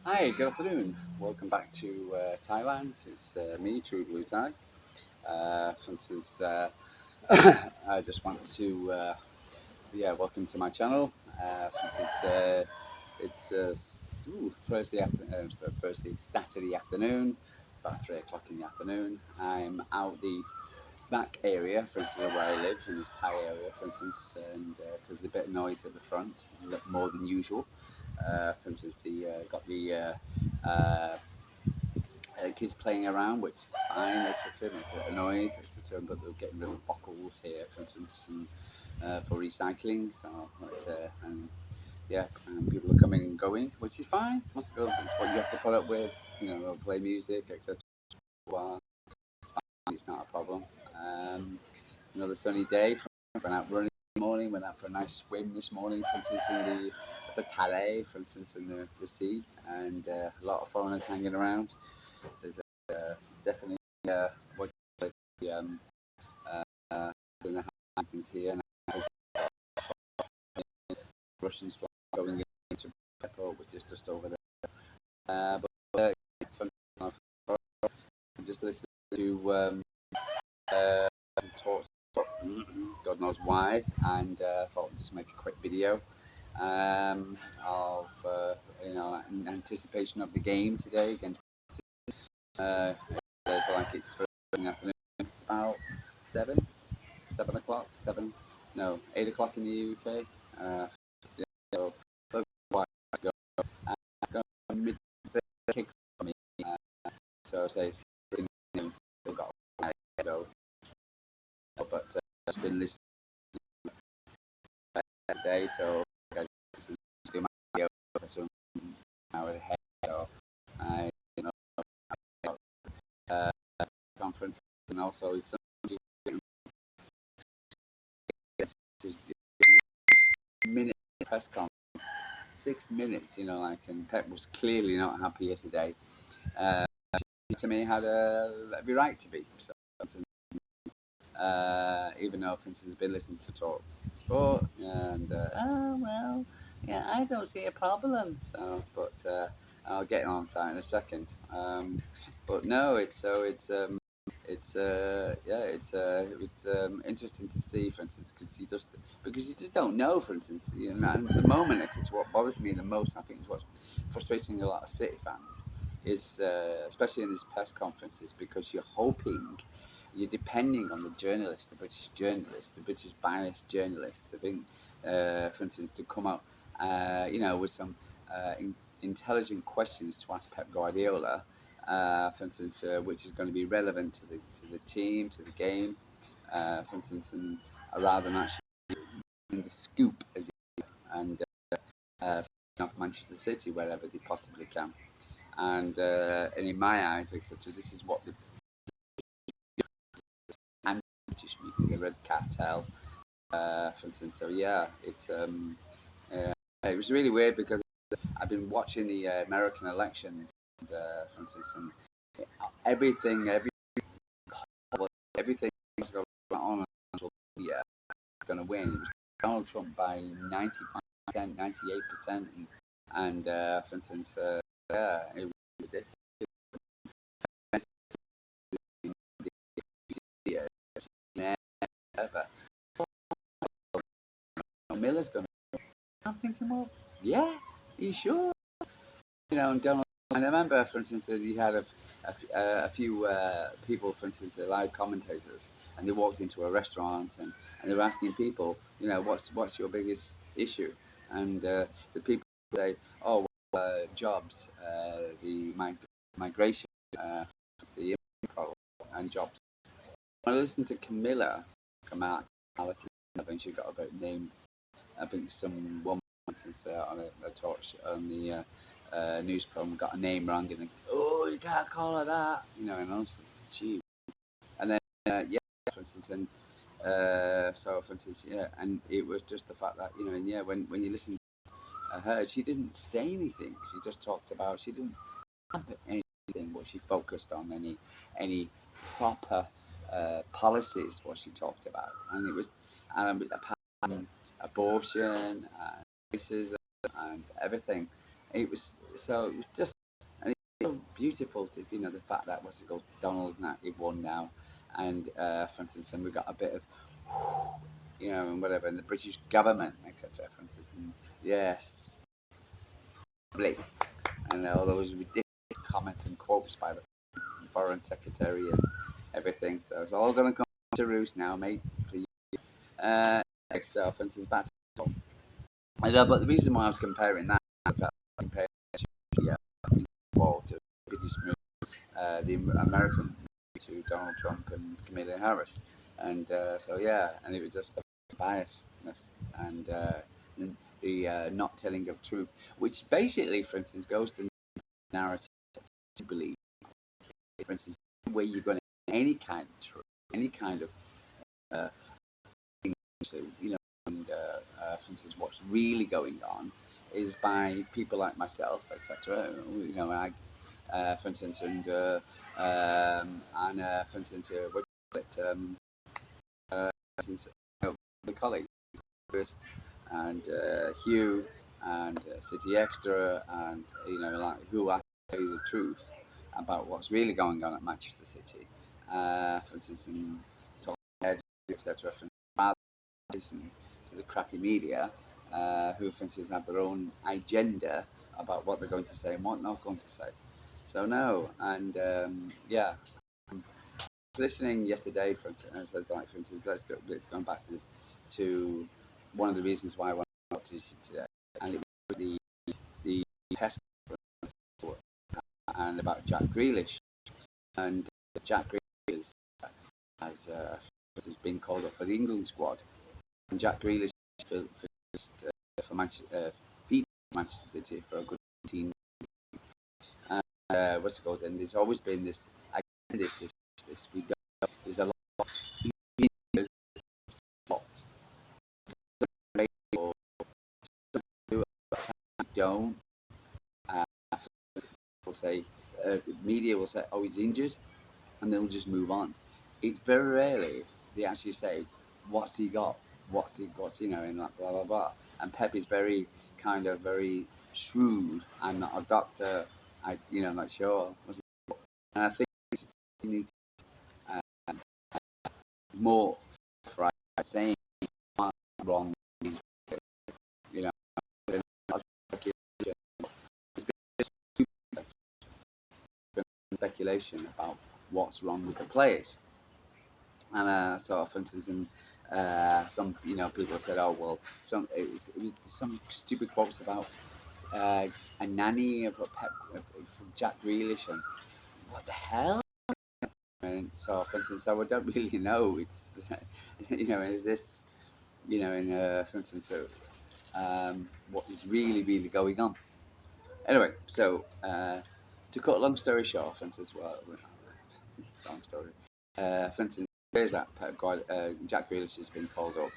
Hi, good afternoon. Welcome back to Thailand. It's me, True Blue Thai. For instance, I just want to, welcome to my channel. For instance, Thursday, Saturday afternoon, about 3 o'clock in the afternoon. I'm out the back area, for instance, where I live in this Thai area, for instance, and because there's a bit of noise at the front, a bit more than usual. For instance, the got the kids playing around, which is fine. It's a bit of noise, but they're getting rid of bottles here, for instance, and, for recycling. So, and yeah, people are coming and going, which is fine. That's good. It's what you have to put up with. Play music, etc. Well, it's not a problem. Another sunny day. Went out running this morning. Went out for a nice swim this morning, for instance, in the Calais, for instance, in the sea, and a lot of foreigners hanging around. There's definitely what um, uh, in the houses here now. Russians going into airport, which is just over there. But just listen to uh, talks, God knows why, and thought I'd just make a quick video of in anticipation of the game today against. Uh, there's like it's in the afternoon. It's about 7 o'clock, 8 o'clock in the UK. So, quite go. Mid kick for me. So I say it's still got a while to go, but I've been listening today, so I just do my video session now ahead. So I, uh, conference and also some minute press conference, 6 minutes. And Pep was clearly not happy yesterday. Uh, to me, had every right to be. So, even though, for instance, has been listening to talk sport, and yeah, I don't see a problem. So, but I'll get on to that in a second. But no, it was interesting to see, for instance, because you just don't know, for instance, and at the moment, it's what bothers me the most. I think is what's frustrating a lot of City fans is, especially in these press conferences, because you're depending on the journalists, the British biased journalists, the big, for instance, to come up, with some intelligent questions to ask Pep Guardiola, for instance, which is going to be relevant to the team, to the game, for instance, and rather than actually in the scoop as and off Manchester City wherever they possibly can. And in my eyes, etc., this is what the British media, the Red Cartel, for instance. So yeah, it was really weird because I've been watching the American elections, for instance, and everything, everything was going on social media going to win. It was Donald Trump by 95%, 98%, and for instance, yeah, it was ridiculous. Ever. Miller's going to. I'm thinking, well, yeah, are you sure? And Donald. And I remember, for instance, that he had a few people, for instance, live commentators, and they walked into a restaurant and they were asking people, what's your biggest issue? And the people say, oh, well, jobs, the migration, the problem, and jobs. When I listened to Camilla come out, I think she got a bit named. I think some woman on a talk on the news program got a name wrong and oh, you can't call her that, and I was like, gee. And then yeah, for instance, and so for instance, yeah, and it was just the fact that and yeah, when you listen to her, she didn't say anything. She just talked about. She didn't have anything. What she focused on any proper policies. What she talked about, and it was apart from abortion and racism and everything. It was just, and it's so beautiful to, the fact that what's it called, Donald's now, he won now, and for instance, and we got a bit of, and whatever, and the British government, etc. For instance, and yes, Blake, and all those ridiculous comments and quotes by the foreign secretary and everything. So it's all going to come to roost now, mate. For you. So, for instance, back to, but the reason why I was comparing that, comparing yeah, to British the American to Donald Trump and Kamala Harris, and so yeah, and it was just the biasness and the not telling of truth, which basically, for instance, goes to narrative to believe. For instance, where you're going to any kind of truth, any kind of uh, thing, and for instance, what's really going on is by people like myself, etc. I for instance, for instance, what do you call it, for instance, the colleagues and Hugh and City Extra and like who actually tell you the truth about what's really going on at Manchester City. For instance, in Talking Head, etc. Rather than listen to the crappy media, who, for instance, have their own agenda about what they're going to say and what not going to say. So no, and yeah, listening yesterday, for instance, like for instance, let's go back to one of the reasons why I wanted to talk to you today, and it was the pest and about Jack Grealish, and Jack Grealish has been called up for the England squad, and Jack Grealish for Manchester City for a good 18. What's it called? And there's always been this. This we don't. There's a lot. Don't. Uh, will say, media will say, "Oh, he's injured," and they'll just move on. It's very rarely they actually say, "What's he got? What's and like blah blah blah." And Pep is very kind of very shrewd. I'm not a doctor. I'm not sure. And I think you need more for saying wrong. You know, speculation about what's wrong with the players. And so, for instance, some people said, "Oh well," it was some stupid quotes about a nanny of from Jack Grealish, and what the hell? And so, for instance, so I don't really know. It's is this in for instance, what is really going on? Anyway, so to cut a long story short, for instance, long story. For instance, there's that Jack Grealish has been called up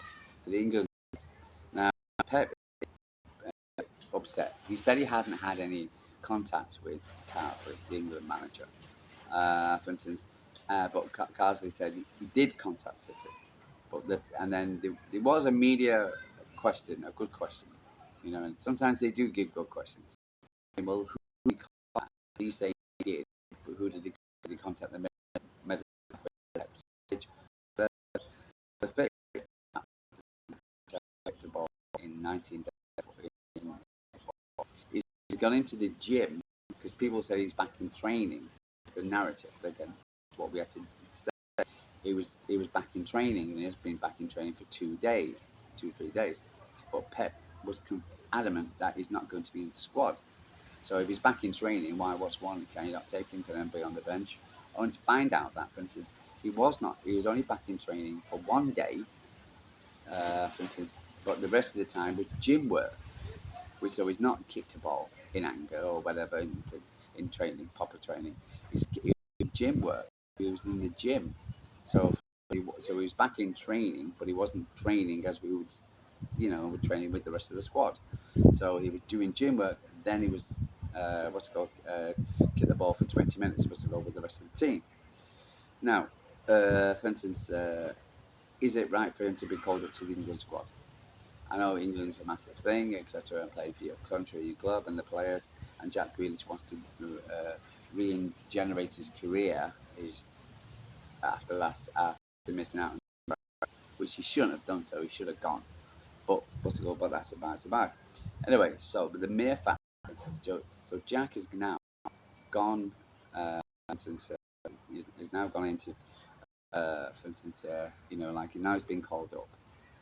to the England. Now, Pep upset. He said he hadn't had any contact with Carsley, the England manager. For instance, but Carsley said he did contact City. And then there was a media question, a good question, and sometimes they do give good questions. Well, who did he contact? He say he did, but who did he contact? The medical message. The fix in 19 he's gone into the gym because people say he's back in training. The narrative, again, what we had to say. He was back in training, and he has been back in training for 2 days, 3 days. But Pep was adamant that he's not going to be in the squad. So if he's back in training, what's wrong? Can you not take him? Can he be on the bench? I want to find out that, for instance, he was not. He was only back in training for 1 day, for instance, but the rest of the time was gym work, which so he's not kicked a ball in anger or whatever in training, proper training. He was gym work. He was in the gym, so he was back in training, but he wasn't training as we would, training with the rest of the squad. So he was doing gym work. Then he was kick the ball for 20 minutes, was to go with the rest of the team. Now, for instance, is it right for him to be called up to the England squad? I know England's a massive thing, etc., and playing for your country, your club, and the players. And Jack Grealish wants to regenerate his career. Is after missing out, which he shouldn't have done. So he should have gone. But what's it called? But that's about. Anyway, so but the mere fact is, so Jack is now gone. Since he's now gone into, for instance, like now he's been called up,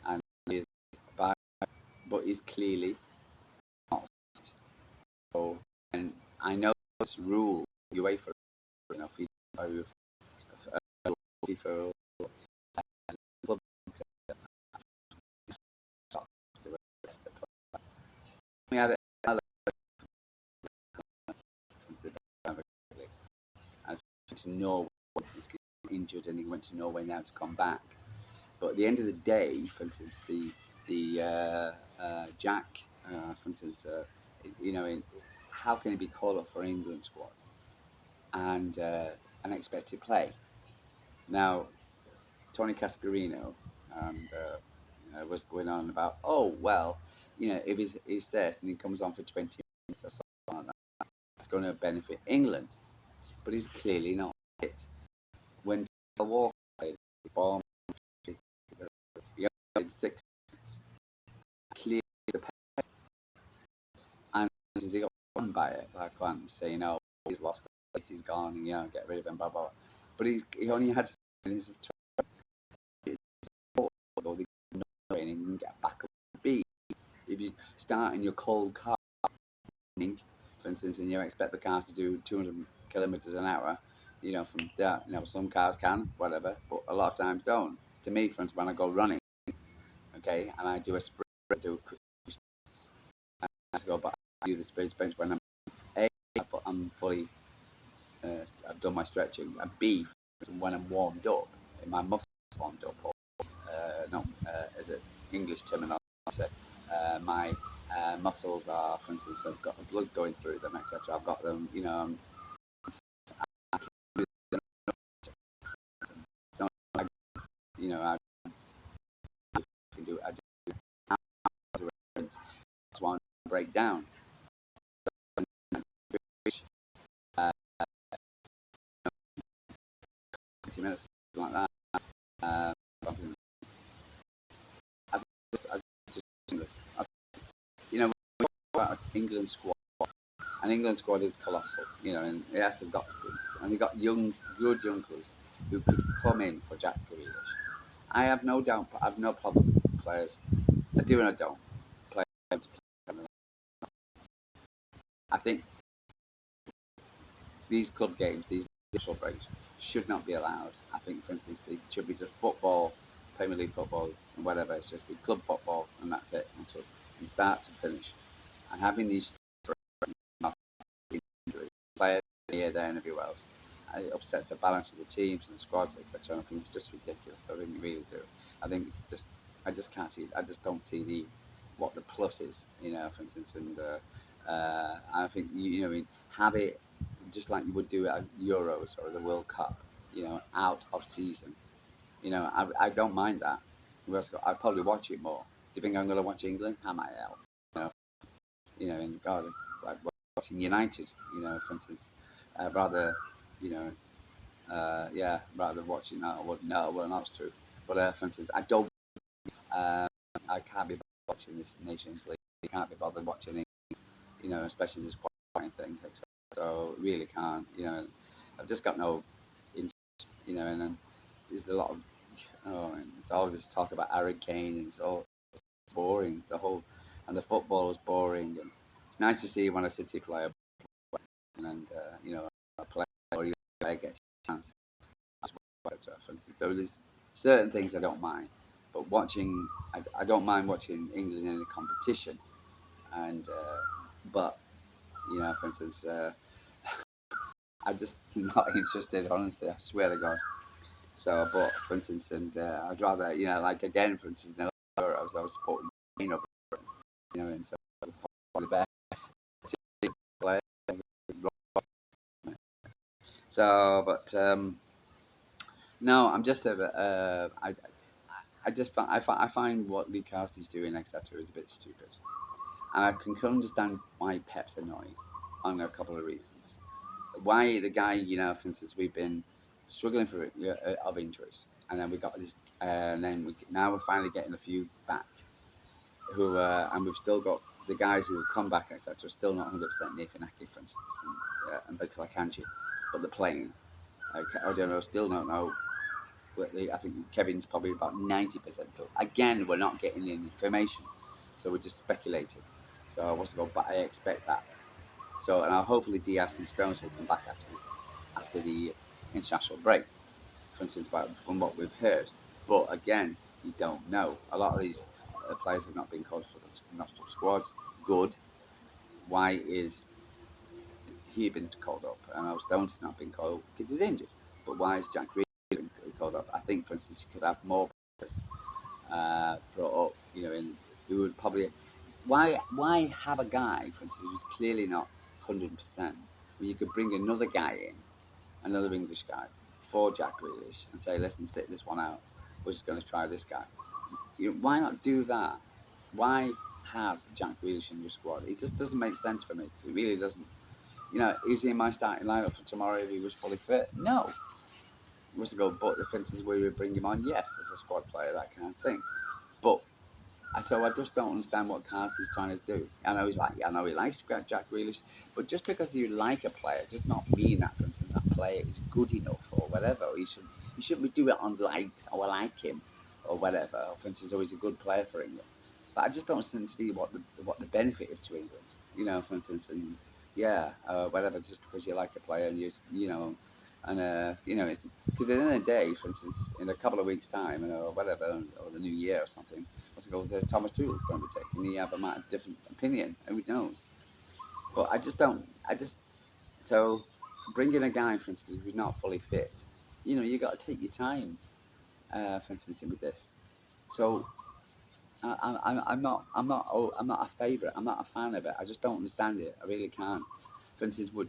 and he's by, but he's clearly not fit. So, and I know this rule UEFA, FIFA, FIFA, we had another and to Norway once he's injured and he went to Norway now to come back. But at the end of the day, for instance, the Jack, for instance, how can he be called up for England squad and expect to play? Now, Tony Cascarino and was going on about, oh well, if he's there and he comes on for 20 minutes or something like that, it's going to benefit England. But he's clearly not fit. When Walker played, bomb, he only played 6 minutes. Clearly the pace, and he got won by it by fans saying, "Oh, he's lost the place, he's gone, and get rid of him." Blah blah. Blah. But he only had 6 minutes of training and get back up to speed. If you start in your cold car, for instance, and you expect the car to do 200 kilometers an hour, from that, some cars can, whatever, but a lot of times don't. To me, for instance, when I go running, okay, and I do a sprint, I do sprints, and I go, but I do the sprints when I'm fully, I've done my stretching, and B, when I'm warmed up, and my muscles warmed up, or as an English terminology, my muscles are, for instance, I've got the blood going through them, etc. I've got them, so I can do. I do that's why I break down. 20 minutes, something like that. England squad, and England squad is colossal, and yes, they've got good, and they've got good young players who could come in for Jack Grealish. I have no doubt, I have no problem with players. I do and I don't play. I think these club games, these initial breaks, should not be allowed. I think, for instance, they should be just football, Premier League football, and whatever. It's just be club football, and that's it until from start to finish. And having these players here, there, and everywhere else, it upsets the balance of the teams and the squads, etc. I think it's just ridiculous. I really, really do. I think it's just, I just can't see. I just don't see what the plus is. For instance, and I think have it just like you would do at Euros or the World Cup. Out of season. I don't mind that. I'd probably watch it more. Do you think I'm going to watch England? Am I out? And God, it's like watching United. For instance, rather, rather watching that. I wouldn't know. Well, that's true. But for instance, I don't. I can't be watching this Nations League. I can't be bothered watching it. Especially this qualifying things. Etc. So really can't. I've just got no interest. And then there's a lot of. And it's all this talk about Harry Kane, and it's boring. And the football is boring. And it's nice to see when a City player and a player or a player gets a chance. So there's certain things I don't mind, but I don't mind watching England in a competition, and but for instance, I'm just not interested. Honestly, I swear to God. So, but for instance, and I'd rather like again, for instance, I was supporting and so the best player. So, but no, I'm just I find what Lee Carsley's doing, etc., is a bit stupid, and I can understand why Pep's annoyed on a couple of reasons. Why the guy, for instance, we've been struggling for of injuries, and then we got this, and then now we're finally getting a few back, who and we've still got the guys who have come back, etc., still not 100% Nathan Aki, for instance, and Bekele Kanji, but they're playing. I don't know, still don't know. I think Kevin's probably about 90%. But again, we're not getting the information, so we're just speculating. So what's it called? But I expect that. So and hopefully Diaz and Stones will come back after the international break, for instance, from what we've heard. But again, you don't know. A lot of these players have not been called for the national squads. Good. Why is he been called up? And I Stones has not been called up because he's injured. But why is Jack Grealish been called up? I think, for instance, you could have more players brought up. In who would probably why have a guy, for instance, who's clearly not 100%, when you could bring another guy in, another English guy, for Jack Grealish, and say, listen, sit this one out. We're just going to try this guy. Why not do that? Why have Jack Grealish in your squad? It just doesn't make sense for me. It really doesn't. Is he in my starting lineup for tomorrow if he was fully fit? No. Was to go, but the instance where we bring him on, yes, as a squad player, that kind of thing. But so I just don't understand what Carsley's trying to do. I know he likes Jack Grealish, but just because you like a player does not mean that, for instance, that player is good enough or whatever. You shouldn't do it on likes or like him or whatever. Or for instance, he's a good player for England. But I just don't see what the benefit is to England. For instance, and yeah, whatever. Just because you like a player and and because at the end of the day, for instance, in a couple of weeks' time, or whatever, or the new year or something, what's it called? Thomas Tuchel's going to be taking. He have a different opinion. Who knows? But I just don't. I just so bringing a guy, for instance, who's not fully fit. You got to take your time. For instance, with this. So I'm not a favourite. I'm not a fan of it. I just don't understand it. I really can't. For instance, would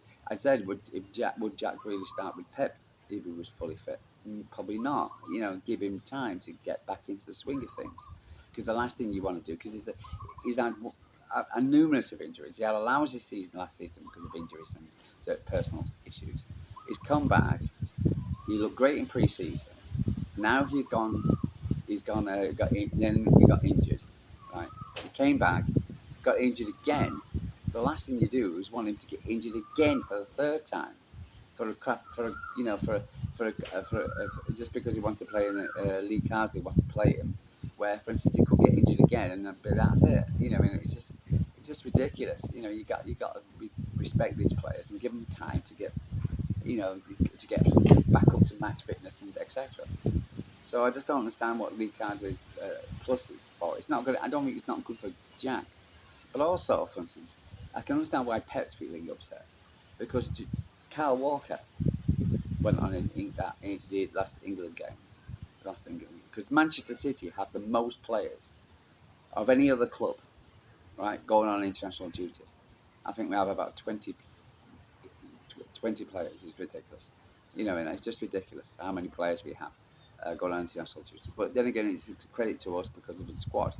Jack Grealish start with Peps if he was fully fit? Probably not. Give him time to get back into the swing of things. Because the last thing you want to do, because he's had a numerous of injuries. He had a lousy season last season because of injuries and certain personal issues. He's come back. He looked great in pre-season. Now he's gone. Then he got injured. Right. He came back, got injured again. So the last thing you do is want him to get injured again for the third time, for a crap, for a, just because he wants to play in Lee Carsley wants to play him, where for instance he could get injured again and that's it. It's just ridiculous. You got to respect these players and give them time to get, to get back up to match fitness and etc. So I just don't understand what Lee Carsley's plus is for. It's not good. I don't think it's not good for Jack. But also, for instance, I can understand why Pep's feeling upset because Kyle Walker went on in the last England game, because Manchester City have the most players of any other club, right, going on international duty. I think we have about 20 players. It's ridiculous. And it's just ridiculous how many players we have going on international duty. But then again, it's a credit to us because of the squad.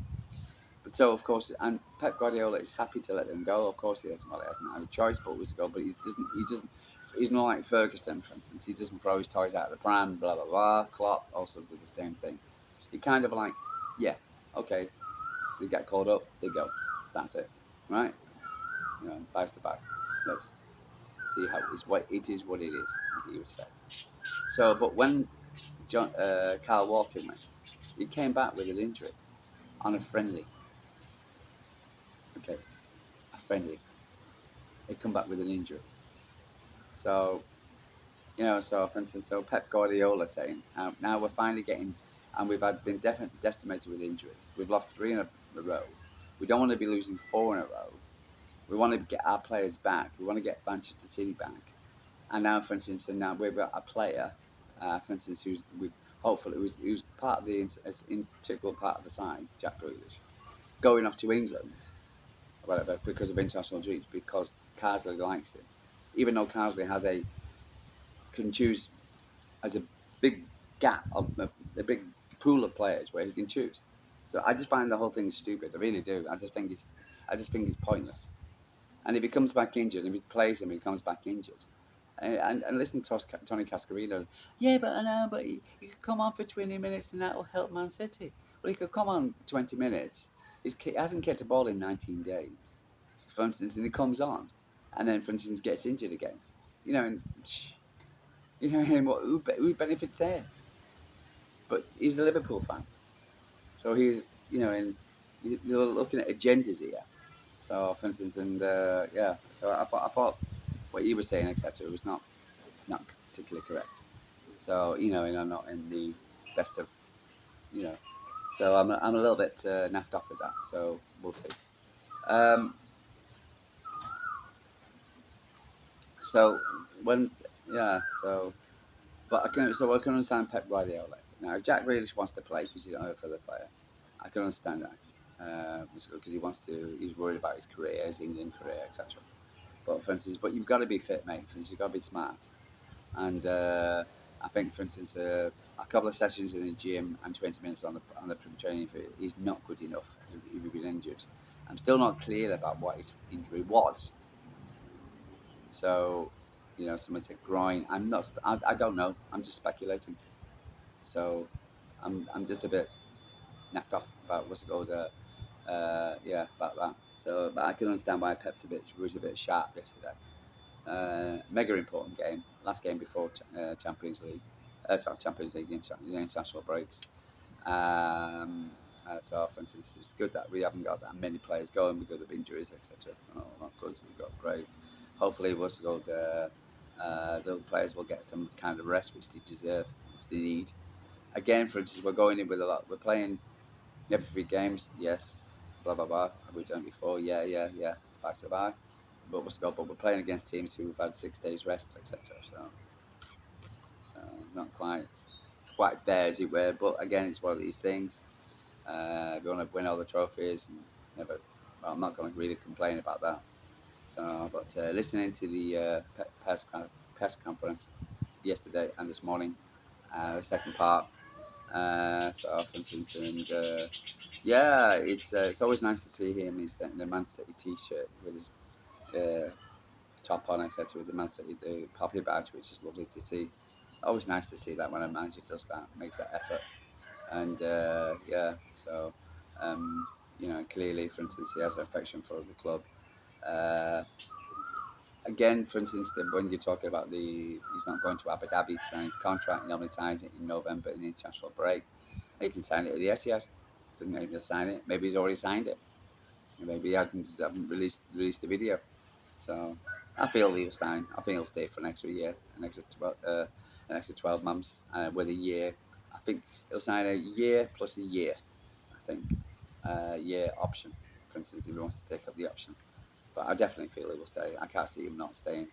But so, of course, and Pep Guardiola is happy to let them go. Of course, he doesn't. Well, he hasn't had a choice but to go. But he doesn't. He doesn't. He's not like Ferguson, for instance. He doesn't throw his toys out of the pram. Blah blah blah. Klopp also did the same thing. He kind of like, yeah, okay, they get called up, they go. That's it, right? Vice versa. Let's see how it's what it is. What it is, as he would say. So, but when Kyle Walker went, he came back with an injury on a friendly. Okay, a friendly. He come back with an injury. So, so for instance, Pep Guardiola saying, now we're finally getting, and been definitely decimated with injuries. We've lost three in a row. We don't want to be losing four in a row. We want to get our players back. We want to get Manchester City back. And now, for instance, now we've got a player, for instance, hopefully who's part of the integral part of the side, Jack Grealish, going off to England, or whatever, because of international duties, because Carsley likes him, even though Carsley can choose as a big gap of a big pool of players where he can choose. So I just find the whole thing stupid. I really do. I just think it's pointless. And if he comes back injured, if he plays him, he comes back injured. And listen to Tony Cascarino. Yeah, but I know, but he could come on for 20 minutes and that will help Man City. Well, he could come on 20 minutes. He hasn't kicked a ball in 19 games, for instance, and he comes on, and then, for instance, gets injured again. You know, and and who benefits there? But he's a Liverpool fan, so and you're looking at agendas here. So, for instance, and yeah, so I thought what you were saying, etc., was not particularly correct. So, and I'm not in the best of, you know, so I'm a little bit naffed off with that. So we'll see. Um, so when, yeah, so I can understand Pep Guardiola. Now, if Jack Grealish wants to play because he's not a further player, I can understand that. Because he's worried about his career, his England career, etc. But for instance, you've got to be fit, mate. For instance, you've got to be smart. And I think, for instance, a couple of sessions in the gym and 20 minutes on the training field is not good enough if you've been injured. I'm still not clear about what his injury was. So, someone said groin. I'm not. I don't know. I'm just speculating. So, I'm just a bit naffed off about what's it called. Yeah, about that. So, but I can understand why Pep's was a bit sharp yesterday. Mega important game. Last game before Champions League. Sorry, Champions League, the international breaks. So, for instance, it's good that we haven't got that many players going because of injuries, etc. Oh, not good. We've got great. Hopefully, the players will get some kind of rest, which they deserve, which they need. Again, for instance, we're going in with a lot. We're playing every 3 games. Yes. Blah blah blah. Have we done it before? Yeah, yeah, yeah. It's back to back. But we're playing against teams who've had 6 days rest, etc. So not quite there as it were. But again, it's one of these things. We want to win all the trophies and never. Well, I'm not going to really complain about that. So, but listening to the press conference yesterday and this morning, the second part. So, for instance, and yeah, it's always nice to see him. He's in the Man City T-shirt with his top on, etc., with the Man City the poppy badge, which is lovely to see. Always nice to see that when a manager does that, makes that effort, and yeah, so clearly, for instance, he has an affection for the club. Uh, Again, for instance, when you're talking about he's not going to Abu Dhabi to sign his contract. He normally signs it in November in the international break. He can sign it at the Etihad. Doesn't need to sign it. Maybe he's already signed it. Maybe he haven't released the video. So I feel he'll stay. I think he'll stay for an extra year, an extra 12 months with a year. I think he'll sign a year plus a year. I think year option, for instance, if he wants to take up the option. But I definitely feel he will stay. I can't see him not staying.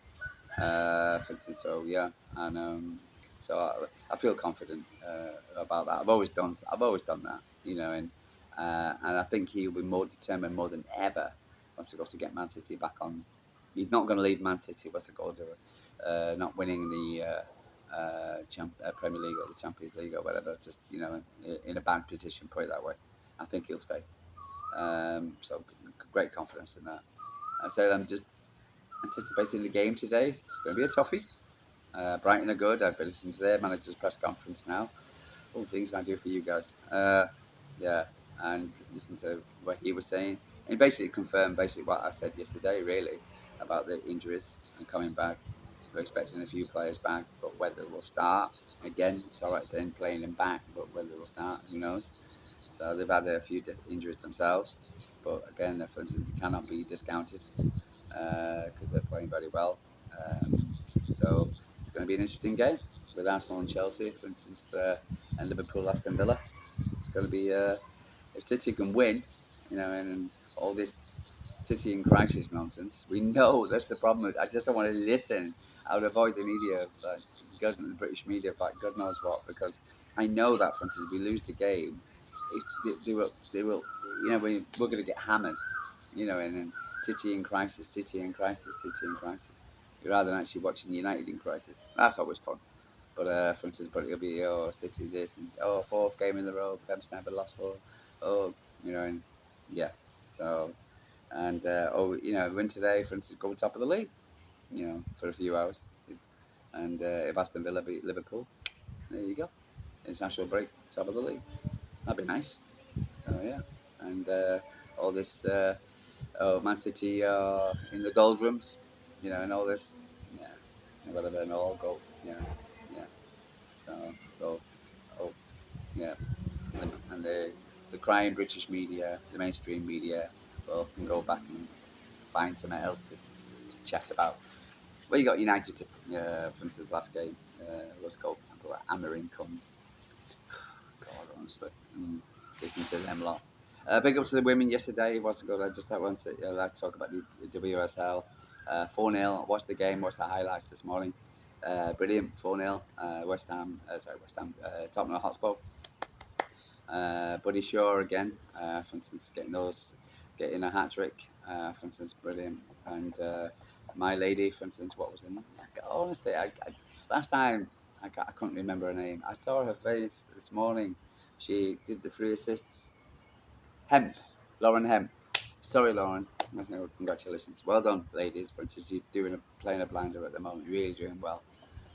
For instance, so yeah, and so I feel confident about that. I've always done that, and I think he'll be more determined more than ever once he goes to get Man City back on. He's not going to leave Man City. What's the goal to not winning the Premier League or the Champions League or whatever. Just in a bad position. Put it that way. I think he'll stay. So great confidence in that. So I'm just anticipating the game today. It's going to be a toughie. Brighton are good. I've been listening to their manager's press conference now. All the things I do for you guys. Yeah, and listen to what he was saying. And basically confirmed what I said yesterday, really, about the injuries and coming back. We're expecting a few players back, but whether they'll start, again, it's all right saying playing them back, but whether they'll start, who knows. So they've had a few injuries themselves. But again, for instance, it cannot be discounted because they're playing very well. So it's going to be an interesting game with Arsenal and Chelsea, for instance, and Liverpool, Aston Villa. It's going to be if City can win, and all this City in crisis nonsense. We know that's the problem. I just don't want to listen. I would avoid the media, the British media, about God knows what, because I know that, for instance, if we lose the game, they will, we're going to get hammered, and then City in crisis, City in crisis, City in crisis. Rather than actually watching United in crisis. That's always fun. But for instance, but it'll be City this and fourth game in the row, Pep's never lost four. Oh, and yeah. So and win today, for instance, go top of the league. For a few hours. And if Aston Villa beat Liverpool, there you go. International break, top of the league. That'd be nice. So yeah, and all this Man City in the doldrums, and all this, yeah, whatever, and all go, yeah. So, so oh, yeah, and the crying British media, the mainstream media, well, can go back and find something else to chat about. Well, you got United to, for instance, last game was called Hammering comes. God, honestly, listening to them lot. Big ups to the women yesterday. It was good. I just want to talk about the WSL. 4-0. Watched the game. Watched the highlights this morning. Brilliant. 4-0. West Ham. Tottenham Hotspur. Buddy Shaw again. For instance, getting a hat trick. For instance, brilliant. And my lady, for instance, what was in? Honestly, last time I couldn't remember her name. I saw her face this morning. She did the 3 assists. Hemp, Lauren Hemp. Sorry, Lauren. Congratulations. Well done, ladies. For instance, you're playing a blinder at the moment. You're really doing well.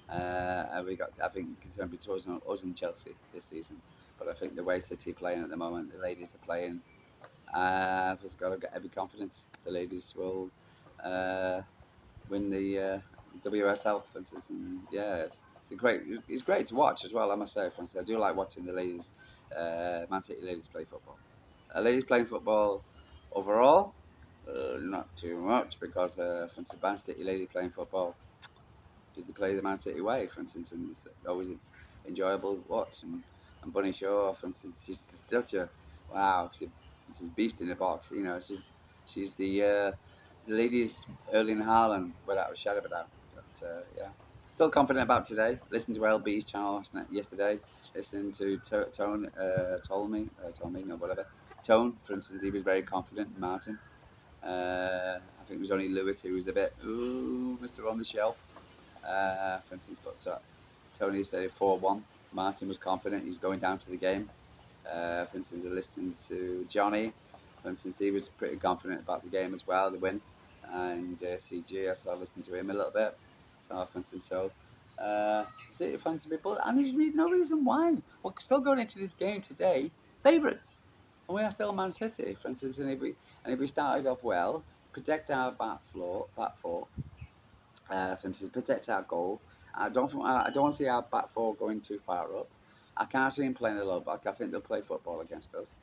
And I think it's going to be towards us and Chelsea this season. But I think the way City are playing at the moment, the ladies are playing. I've just got to get every confidence. The ladies will win the WSL, for instance. And yeah, it's great to watch as well. I must say, for instance, I do like watching the ladies, Man City ladies play football. Ladies playing football overall, not too much because, for instance, Man City lady playing football because they play the Man City way, for instance, and it's always enjoyable to watch. And Bunny Shaw, for instance, she's such a wow. She's a beast in the box. She's the ladies early in Haaland without a shadow of a doubt. But yeah, still confident about today. Listened to LB's channel yesterday. Listened to Tone, no whatever. Tone, for instance, he was very confident. Martin. I think it was only Lewis who was a bit, Mr. on the shelf. For instance, but Tony said 4-1. Martin was confident he was going down to the game. For instance, listening to Johnny, for instance, he was pretty confident about the game as well, the win. And CG, I listened to him a little bit. So, for instance, City fans to be bullied. And there's really no reason why. We're still going into this game today, favourites. And we are still Man City, for instance. And if we started off well, protect our back four, for instance, protect our goal. I don't want to see our back four going too far up. I can't see him playing a low block. I think they'll play football against us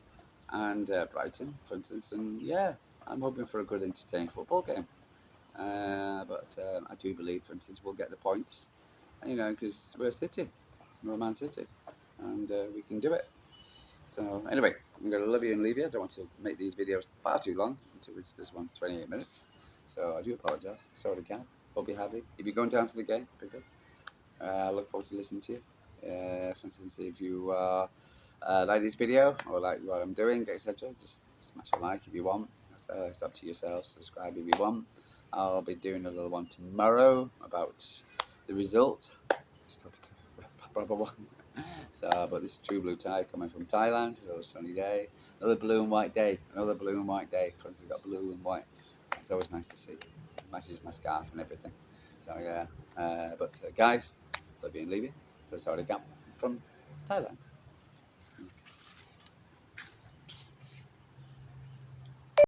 and Brighton, for instance. And yeah, I'm hoping for a good, entertaining football game. But I do believe, for instance, we'll get the points. Because we're City, we're Man City, and we can do it. So anyway, I'm going to love you and leave you. I don't want to make these videos far too long until this one's 28 minutes. So I do apologise. Sorry, Cat. Hope you're happy. If you're going down to the game, pretty good. I look forward to listening to you. For instance, if you like this video or like what I'm doing, etc., just smash a like if you want. It's up to yourself. Subscribe if you want. I'll be doing a little one tomorrow about the result. Just hope it's a proper one. So, but this is True Blue Tie coming from Thailand. Another sunny day. Another blue and white day. Another blue and white day. Friends have got blue and white. It's always nice to see. It matches my scarf and everything. So yeah. But guys, love you and leave you. So sorry to come from Thailand.